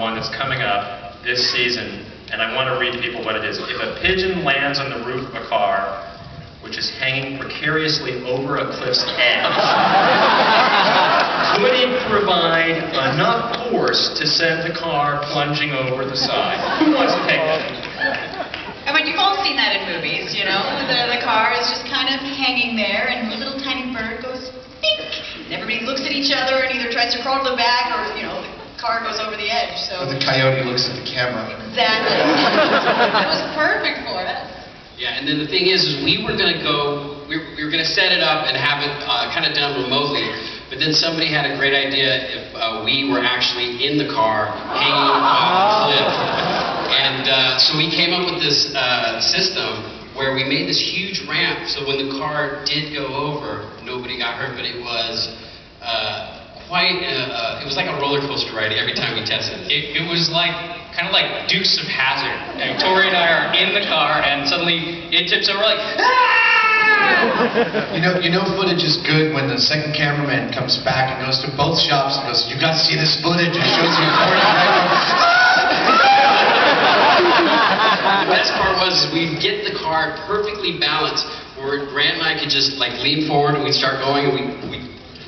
one that's coming up this season, and I want to read to people what it is. If a pigeon lands on the roof of a car, which is hanging precariously over a cliff's edge, could it provide enough force to send the car plunging over the side? Who wants to take that? I mean, you've all seen that in movies, you know? The car is just kind of hanging there, and a little tiny bird goes, bink! And everybody looks at each other and either tries to crawl to the back or, you know, the car goes over the edge. So. Or the coyote looks at the camera. Exactly. That was perfect for it. Yeah, and then the thing is we were going to go, we were going to set it up and have it kind of done remotely, but then somebody had a great idea if we were actually in the car hanging off the cliff. And so we came up with this system where we made this huge ramp, so when the car did go over, nobody got hurt, but it was it was like a roller coaster ride every time we tested it. It was like, kind of like Dukes of Hazzard. And Tori and I are in the car, and suddenly it tips over like, ah! You know footage is good when the second cameraman comes back and goes to both shops and goes, "You got to see this footage." It shows you Tori and I go, The best part was we'd get the car perfectly balanced, where Grant and I could just like lean forward and we'd start going, and we'd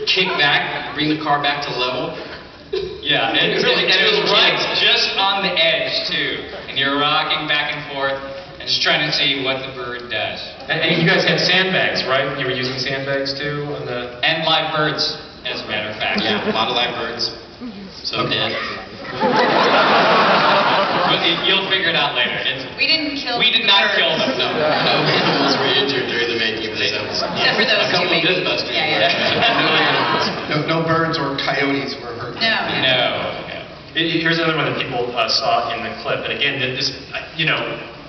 kick back, bring the car back to level. Yeah, and it was right just on the edge too, and you're rocking back and forth and just trying to see what the bird does. And you guys had sandbags, right? You were using sandbags too on the... And live birds, as a matter of fact. Yeah, a lot of live birds. So dead. You'll figure it out later. We didn't kill We did not kill them. No animals were injured during the making of this episode. Except for those a couple two of Mythbusters. Yeah. no birds or coyotes were hurt. No. Here's another one that people saw in the clip, and again, this,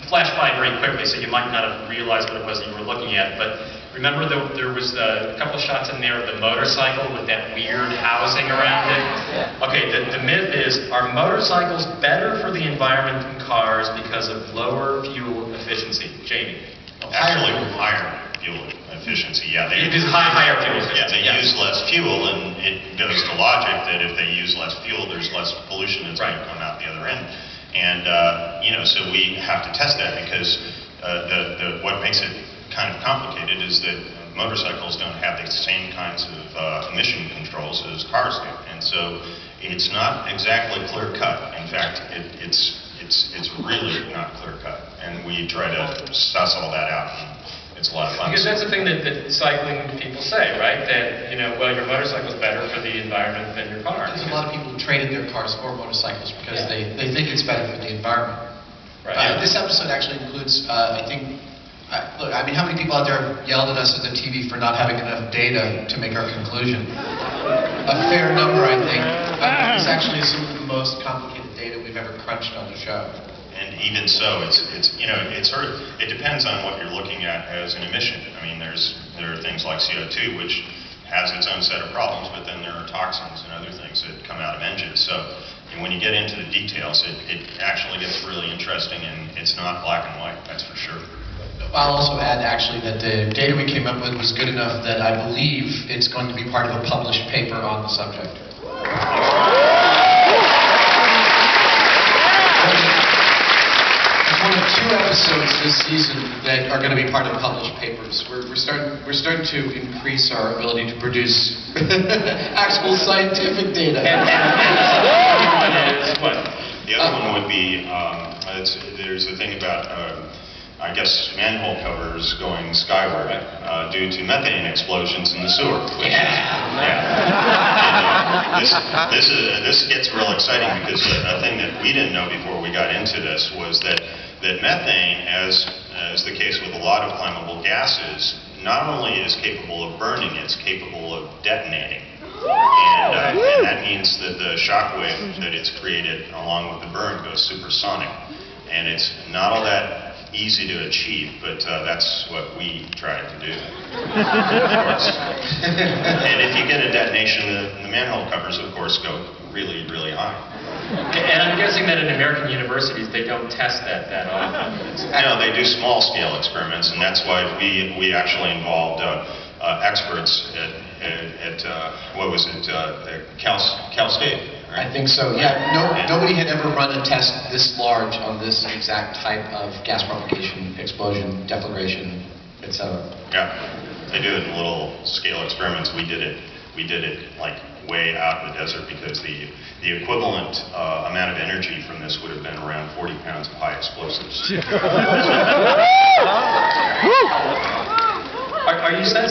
flashed by very quickly, so you might not have realized what it was that you were looking at, but remember there was a couple of shots in there of the motorcycle with that weird housing around it? Okay, the myth is, are motorcycles better for the environment than cars because of lower fuel efficiency? Jamie? Actually, higher fuel efficiency, yeah. It is higher fuel efficiency. Yeah, they use less fuel, and it goes to logic that if they use less fuel, there's less pollution that's going to come out the other end. And, so we have to test that because what makes it kind of complicated is that motorcycles don't have the same kinds of emission controls as cars do. And so it's not exactly clear-cut. In fact, it's really not clear-cut. And we try to suss all that out. It's a lot of fun. Because that's the thing that cycling people say, right? That, well, your motorcycle's better for the environment than your car. There's a lot of people who traded their cars for motorcycles because they think it's better for the environment. Right. This episode actually includes, I think, look, I mean, how many people out there yelled at us at the TV for not having enough data to make our conclusion? A fair number, I think. This actually is some of the most complicated data we've ever crunched on the show. And even so, it depends on what you're looking at as an emission. I mean, there are things like CO2, which has its own set of problems, but then there are toxins and other things that come out of engines. So when you get into the details, it actually gets really interesting, and it's not black and white, that's for sure. I'll also add, actually, that the data we came up with was good enough that I believe it's going to be part of a published paper on the subject. One of 2 episodes this season that are going to be part of published papers. We're starting to increase our ability to produce actual scientific data. The other one would be there's a thing about I guess manhole covers going skyward due to methane explosions in the sewer. This gets real exciting because a thing that we didn't know before we got into this was that methane, as the case with a lot of flammable gases, not only is capable of burning, it's capable of detonating. And that means that the shock wave that it's created along with the burn goes supersonic. And it's not all that easy to achieve, but that's what we try to do, of course. And if you get a detonation, the manhole covers, of course, go really, really high. And I'm guessing that in American universities, they don't test that often. No, they do small-scale experiments, and that's why we actually involved experts at Cal State. I think so, yeah. Nobody had ever run a test this large on this exact type of gas propagation, explosion, deflagration, etc. Yeah, they do it in little scale experiments. We did it like way out in the desert because the equivalent amount of energy from this would have been around 40 pounds of high explosives. Are you sensing